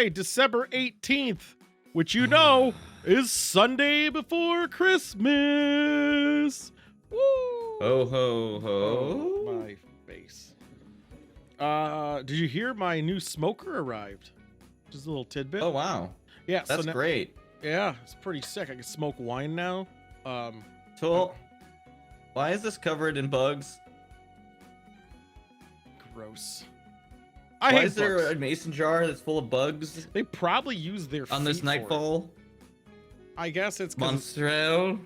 today, December 18th, which you know is Sunday before Christmas. Woo! Ho, ho, ho. Oh, my face. Did you hear my new smoker arrived? Just a little tidbit. Oh, wow. Yeah, That's great. Yeah, it's pretty sick. I can smoke wine now. So, why is this covered in bugs? Gross. Why is there a mason jar that's full of bugs? They probably use their on this feet nightfall. I guess it's Monstrel.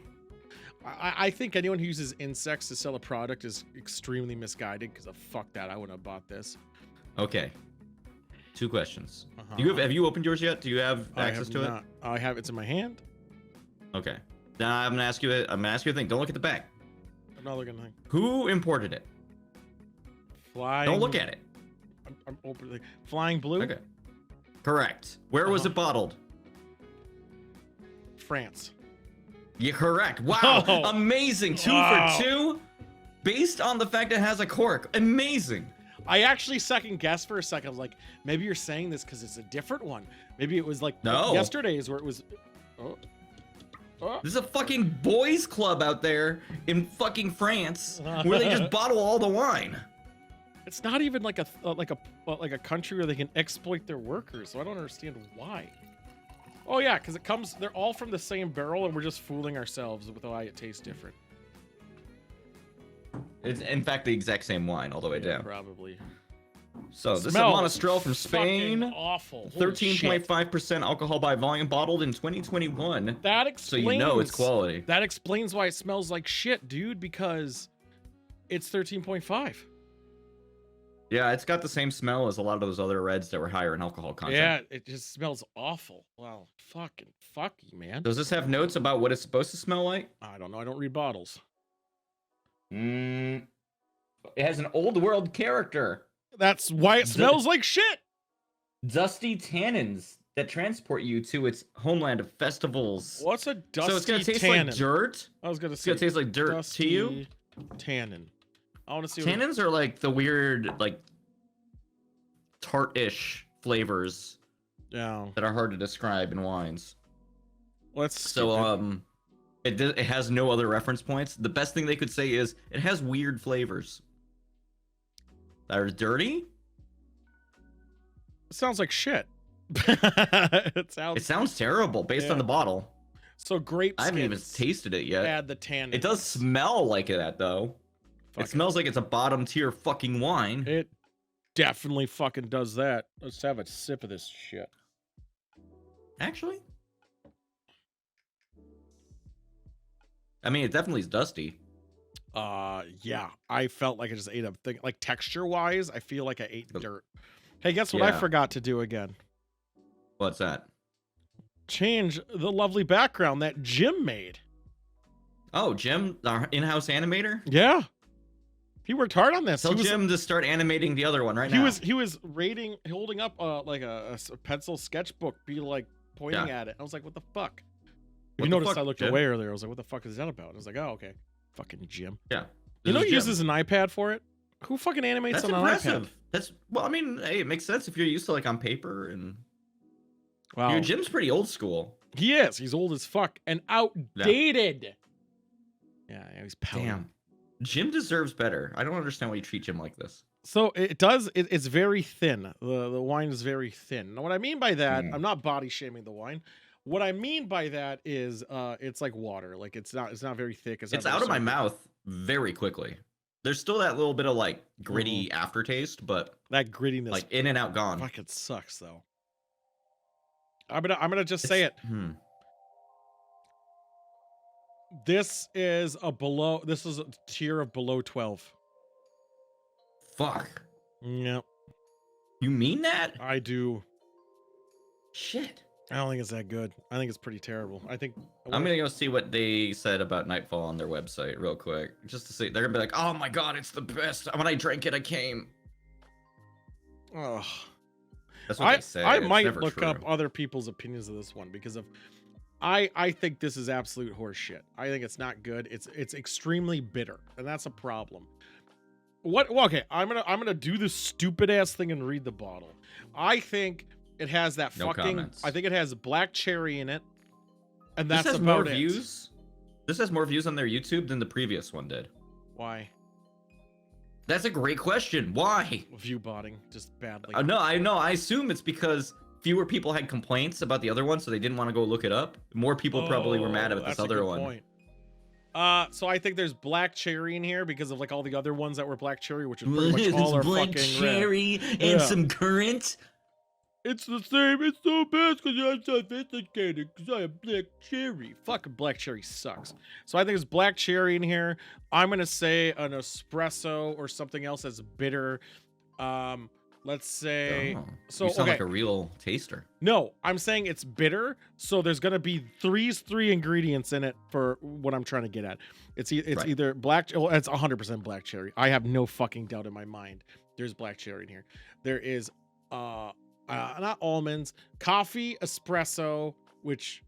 I think anyone who uses insects to sell a product is extremely misguided because of fuck that. I wouldn't have bought this. Okay. 2 questions. Have you opened yours yet? Do you have access to it? I have. It's in my hand. Okay. Now I'm gonna ask you a thing. Don't look at the back. Another good thing. Who imported it? Flying. Don't look at it. I'm opening. Flying Blue. Okay. Correct. Where was it bottled? France. You're correct. Wow. Oh. Amazing. 2 for 2. Based on the fact it has a cork. Amazing. I actually second guessed for a second. I was like, maybe you're saying this because it's a different one. Maybe it was like yesterday's where it was. There's a fucking boys club out there in fucking France where they just bottle all the wine. It's not even like a country where they can exploit their workers. So I don't understand why. Oh yeah, because they're all from the same barrel, and we're just fooling ourselves with why it tastes different. It's in fact the exact same wine all the way down. Probably. So this is a Monastrell from Spain. Spain. Awful. 13.5% alcohol by volume, bottled in 2021. That explains. So you know it's quality. That explains why it smells like shit, dude. Because it's 13.5. Yeah, it's got the same smell as a lot of those other reds that were higher in alcohol content. Yeah, it just smells awful. Wow, fucking fucky, man. Does this have notes about what it's supposed to smell like? I don't know. I don't read bottles. It has an old world character. That's why it smells like shit. Dusty tannins that transport you to its homeland of festivals. What's a dusty tannin? So it's gonna taste like dirt. I was gonna say it's gonna taste like dirt to you. Tannin. I want to see. Tannins are like the weird, like tart-ish flavors. Yeah. That are hard to describe in wines. So it has no other reference points. The best thing they could say is it has weird flavors that are dirty. It sounds like shit. it sounds terrible based on the bottle. So grape. I haven't even tasted it yet. Add the tannin. It does smell like that though. It smells like it's a bottom tier fucking wine. It definitely fucking does that. Let's have a sip of this shit. Actually, I mean, it definitely is dusty. Yeah. I felt like I just ate a thing. Like texture-wise, I feel like I ate dirt. Hey, guess what I forgot to do again? What's that? Change the lovely background that Jim made. Oh, Jim, our in-house animator? Yeah. He worked hard on this. Tell Jim to start animating the other one right now. He was holding up like a pencil sketchbook, pointing at it. I was like, what the fuck? You noticed I looked away earlier. I was like, what the fuck is that about? I was like, oh, okay. Fucking Jim. Yeah. You know he uses an iPad for it? Who fucking animates on an iPad? Well, I mean, hey, it makes sense if you're used to like on paper and... Wow. Your Jim's pretty old school. He is. He's old as fuck and outdated. Yeah, he's pouting. Damn. Jim deserves better. I don't understand why you treat Jim like this. So it does. It's very thin. The wine is very thin. Now, what I mean by that, I'm not body shaming the wine. What I mean by that is, it's like water. Like it's not very thick. It's out of my mouth very quickly. There's still that little bit of like gritty aftertaste, but that grittiness, like in and out, gone. Fuck, it sucks though. I'm gonna just say it. This is a tier of below 12. Fuck. Yep. You mean that? I do. Shit. I don't think it's that good. I think it's pretty terrible. I'm gonna go see what they said about Nightfall on their website real quick, just to see. They're gonna be like, "Oh my god, it's the best! When I drank it, I came." Oh. That's what they say. I might look up other people's opinions of this one because I think this is absolute horseshit. I think it's not good. It's extremely bitter, and that's a problem. Well, okay, I'm gonna do this stupid ass thing and read the bottle. I think It has that No fucking. comments. I think it has black cherry in it, and This that's has more about it. views. This has more views on their YouTube than the previous one did. Why? That's a great question. Why? View botting just badly. No, I know. I assume it's because fewer people had complaints about the other one, so they didn't want to go look it up. More people probably were mad about this other one. Point. So I think there's black cherry in here because of like all the other ones that were black cherry, which is pretty much all are black fucking cherry red. and some currant. It's the same. It's the best because I'm sophisticated because I have black cherry. Fucking black cherry sucks. So I think it's black cherry in here. I'm gonna say an espresso or something else that's bitter. Let's say. Oh, So you sound okay. like a real taster. No, I'm saying it's bitter. So there's gonna be three ingredients in it for what I'm trying to get at. It's Right. either black. Well, it's 100% black cherry. I have no fucking doubt in my mind. There's black cherry in here. There is not almonds, coffee, espresso, which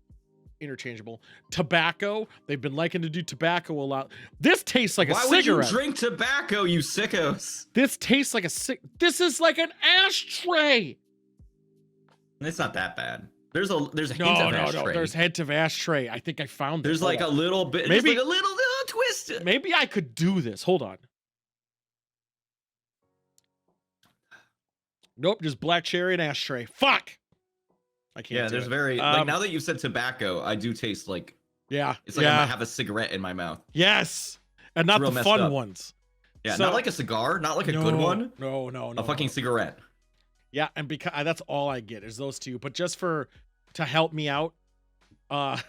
interchangeable, tobacco. They've been liking to do tobacco a lot. This tastes like a cigarette. Why would you drink tobacco, you sickos? This tastes like This is like an ashtray. It's not that bad. There's a hint No, of ashtray. There's hint of ashtray. I think I found it. There's Hold like on. a little bit, Maybe- just like a little twist. Maybe I could do this. Hold on. Nope, just black cherry and ashtray. Fuck. I can't. Yeah, do there's it. very like now that you've said tobacco, I do taste like Yeah. it's like yeah. I might have a cigarette in my mouth. Yes, and not real the messed fun up. ones. Yeah, So- not like a cigar, not like a good one. No. A fucking cigarette. Yeah, and because that's all I get is those two. But just to help me out, I'm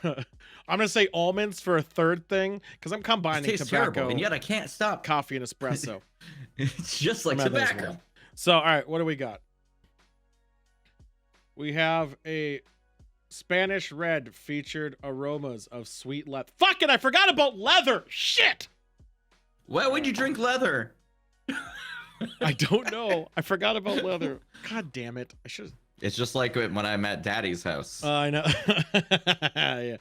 gonna say almonds for a third thing because I'm It combining tastes tobacco, terrible, and yet I can't stop. coffee, and espresso. It's just like I'm at those tobacco. ones. So, all right, what do we got? We have a Spanish red featured aromas of sweet leather. Fuck it, I forgot about leather. Shit. Why would you drink leather? I don't know. I forgot about leather. God damn it. I should. It's just like when I'm at Daddy's house. I know. Yeah.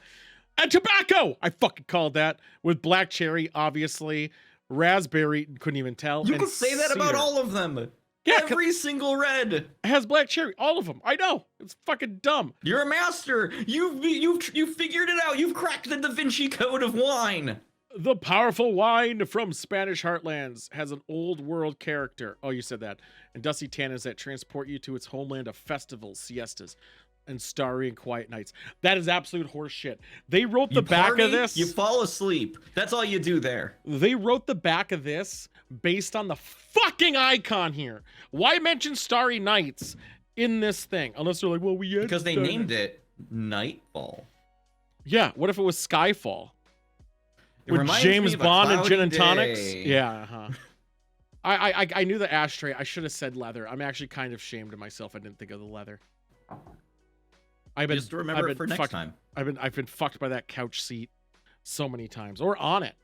And tobacco. I fucking called that with black cherry, obviously. Raspberry, couldn't even tell. You and can say that about cedar. all of them. Yeah, Every single red. It has black cherry. All of them. I know. It's fucking dumb. You're a master. You've figured it out. You've cracked the Da Vinci Code of wine. The powerful wine from Spanish heartlands has an old world character. Oh, you said that. And dusty tannins that transport you to its homeland of festivals, siestas, and starry and quiet nights. That is absolute horseshit. They wrote the You back party, of this. You fall asleep. That's all you do there. They wrote the back of this based on the fucking icon here. Why mention starry nights in this thing? Unless they're like, well, we had Because they starry named nights. it Nightfall. Yeah. What if it was Skyfall? It With reminds James me of a Bond and gin and cloudy tonics. day. Yeah. Uh-huh. I knew the ashtray. I should have said leather. I'm actually kind of ashamed of myself. I didn't think of the leather. Just remember it for next time. I've been fucked by that couch seat so many times, or on it.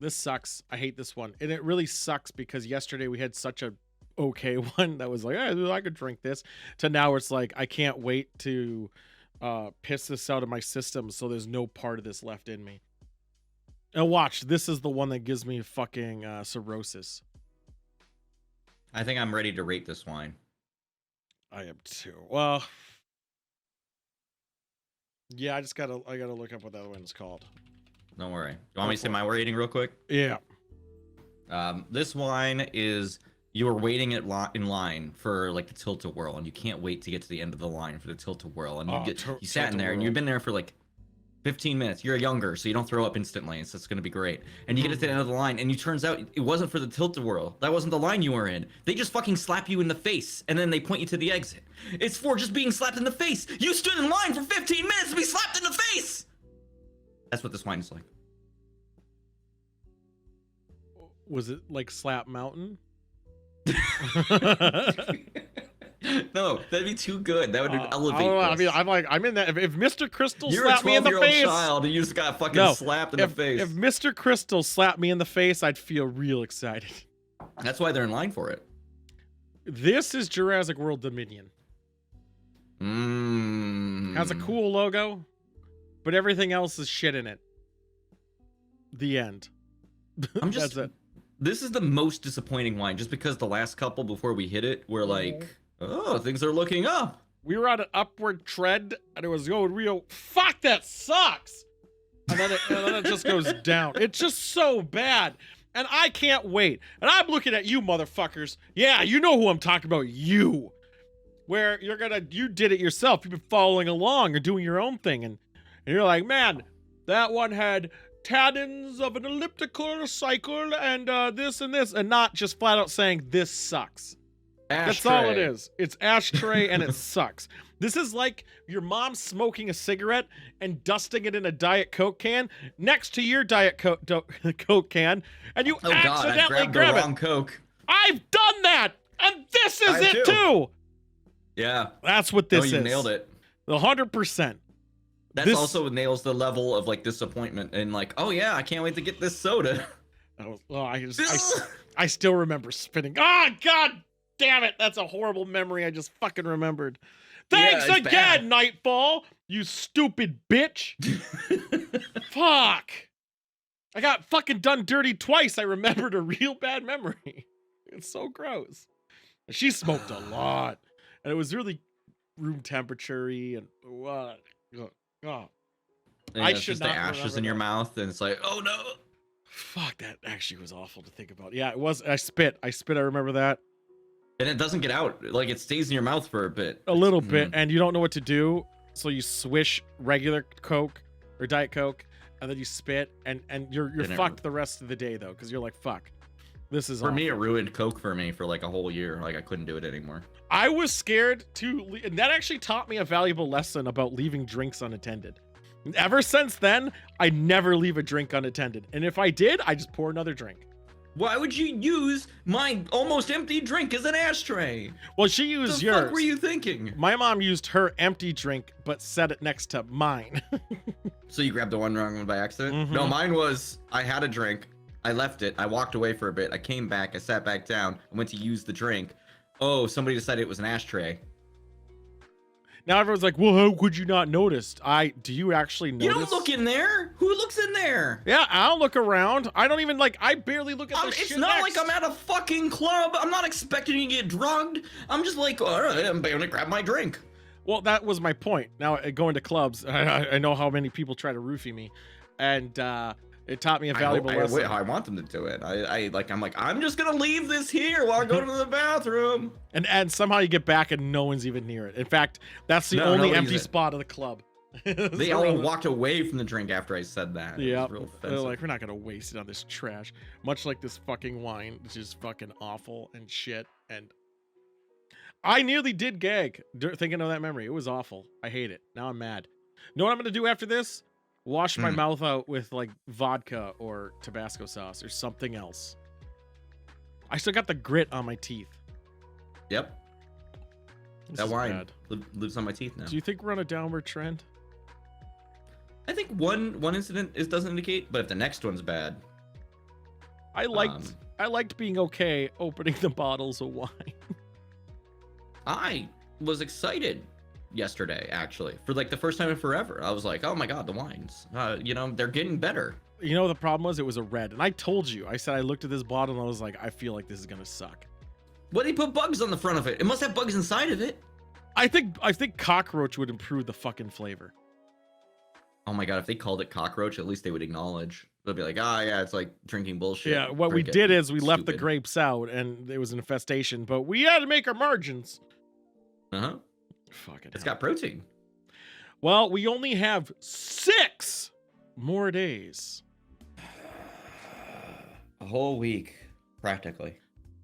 This sucks. I hate this one, and it really sucks because yesterday we had such a okay one that was like, hey, I could drink this. To now it's like I can't wait to piss this out of my system, so there's no part of this left in me. And watch, this is the one that gives me fucking cirrhosis. I think I'm ready to rate this wine. I am too. Well, yeah, I gotta look up what that one's called. Don't worry. You want me to say my rating real quick? Yeah. This wine is you were waiting in line for like the tilt-a-whirl, and you can't wait to get to the end of the line for the tilt-a-whirl, and you sat in there and you've been there for like 15 minutes. You're younger, so you don't throw up instantly, so it's gonna be great. And you get to the end of the line, and it turns out it wasn't for the tilt-a-whirl. That wasn't the line you were in. They just fucking slap you in the face, and then they point you to the exit. It's for just being slapped in the face. You stood in line for 15 minutes to be slapped in the face. That's what this wine is like. Was it like Slap Mountain? No, that'd be too good. That would elevate. I mean, this. I'm in that. If Mr. Crystal You're a slapped me in the 12-year-old face, child and you just got fucking slapped in the face. if Mr. Crystal slapped me in the face, I'd feel real excited. That's why they're in line for it. This is Jurassic World Dominion. Has a cool logo, but everything else is shit in it. The end. I'm just That's it. This is the most disappointing wine, just because the last couple before we hit it were like, oh, things are looking up. We were on an upward trend, and it was going real. Fuck, that sucks. And then it just goes down. It's just so bad. And I can't wait. And I'm looking at you motherfuckers. Yeah, you know who I'm talking about. You. Where you did it yourself. You've been following along or doing your own thing. And you're like, man, that one had tannins of an elliptical cycle and this and this. And not just flat out saying, this sucks. Ashtray. That's all it is. It's ashtray and it sucks. This is like your mom smoking a cigarette and dusting it in a Diet Coke can next to your Diet Coke can, and you accidentally grab the wrong Coke. I've done that, and this is it too. Yeah, that's what this is. You nailed it. 100%. That also nails the level of like disappointment and like, oh yeah, I can't wait to get this soda. I still remember spinning. Oh God damn it! That's a horrible memory I just fucking remembered. Thanks again, bad. Nightfall, you stupid bitch. Fuck. I got fucking done dirty twice. I remembered a real bad memory. It's so gross. She smoked a lot, and it was really room temperature-y and what? Oh. Yeah, I should just not the ashes in your mouth, and it's like, oh no. Fuck, that actually was awful to think about. Yeah, it was. I spit. I remember that. And it doesn't get out. Like, it stays in your mouth for a bit. A little bit, and you don't know what to do. So you swish regular Coke or Diet Coke, and then you spit, and you're fucked the rest of the day, though, because you're like, fuck. This is For me, it ruined Coke for me for like a whole year. Like, I couldn't do it anymore. I was scared to... And that actually taught me a valuable lesson about leaving drinks unattended. Ever since then, I never leave a drink unattended. And if I did, I just pour another drink. Why would you use my almost empty drink as an ashtray? Well, she used yours. What the fuck were you thinking? My mom used her empty drink, but set it next to mine. So you grabbed the one wrong one by accident? Mm-hmm. No, mine was, I had a drink. I left it. I walked away for a bit. I came back. I sat back down. I went to use the drink. Oh, somebody decided it was an ashtray. Now everyone's like, well, how could you not notice? Do you actually notice? You don't look in there. Who looks in there? Yeah, I don't look around. I don't even I barely look at the shit. It's not like I'm at a fucking club. I'm not expecting to get drugged. I'm just like, all right, I'm going to grab my drink. Well, that was my point. Now, going to clubs, I know how many people try to roofie me. And it taught me a valuable lesson. I want them to do it. I'm just going to leave this here while I go to the bathroom. And somehow you get back and no one's even near it. In fact, that's the only empty spot of the club. They all walked away from the drink after I said that. Yeah, they're like, we're not gonna waste it on this trash. Much like this fucking wine, which is fucking awful and shit. And I nearly did gag thinking of that memory. It was awful. I hate it. Now I'm mad. Know what I'm gonna do after this? Wash my mouth out with like vodka or Tabasco sauce or something else. I still got the grit on my teeth. Yep. That wine lives on my teeth now. Do you think we're on a downward trend? I think one incident doesn't indicate, but if the next one's bad. I liked being okay opening the bottles of wine. I was excited yesterday, actually, for like the first time in forever. I was like, oh my god, the wines, they're getting better. You know, the problem was it was a red, and I told you, I said I looked at this bottle and I was like, I feel like this is gonna suck. What did he put bugs on the front of it? It must have bugs inside of it. I think cockroach would improve the fucking flavor. Oh my god, if they called it cockroach, at least they would acknowledge. They'll be like, yeah, it's like drinking bullshit. Yeah, what we did is we left the grapes out and it was an infestation, but we had to make our margins. Uh-huh. Fucking It's got protein. Well, we only have 6 more days. A whole week, practically.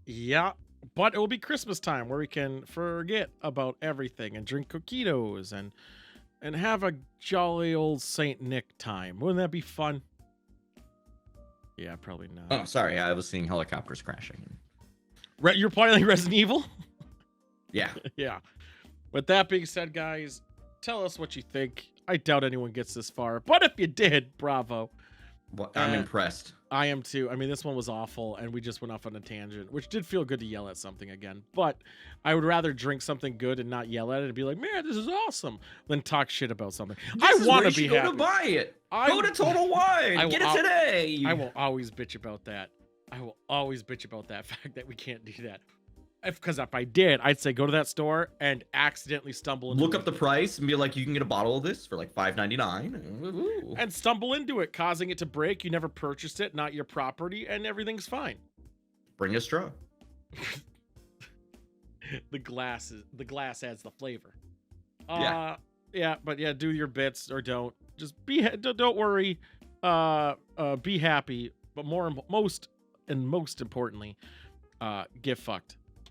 Yeah, but it will be Christmas time where we can forget about everything and drink coquitos and have a jolly old Saint Nick time. Wouldn't that be fun? Yeah, probably not. Oh, sorry. I was seeing helicopters crashing. You're playing Resident Evil? Yeah. Yeah. With that being said, guys, tell us what you think. I doubt anyone gets this far, but if you did, bravo. Well, I'm impressed. I am too. I mean, this one was awful, and we just went off on a tangent, which did feel good to yell at something again. But I would rather drink something good and not yell at it and be like, man, this is awesome, than talk shit about something. I want to be happy. Go to buy it. Go to Total Wine. Get it today. I will always bitch about that. I will always bitch about that fact that we can't do that. Because if I did, I'd say go to that store and accidentally stumble into Look up the price and be like, you can get a bottle of this for like $5.99. and stumble into it, causing it to break. You never purchased it, not your property, and everything's fine. Bring a straw. The glass adds the flavor. Yeah. Yeah, but yeah, do your bits or don't. Just don't worry. Be happy, but most importantly, get fucked.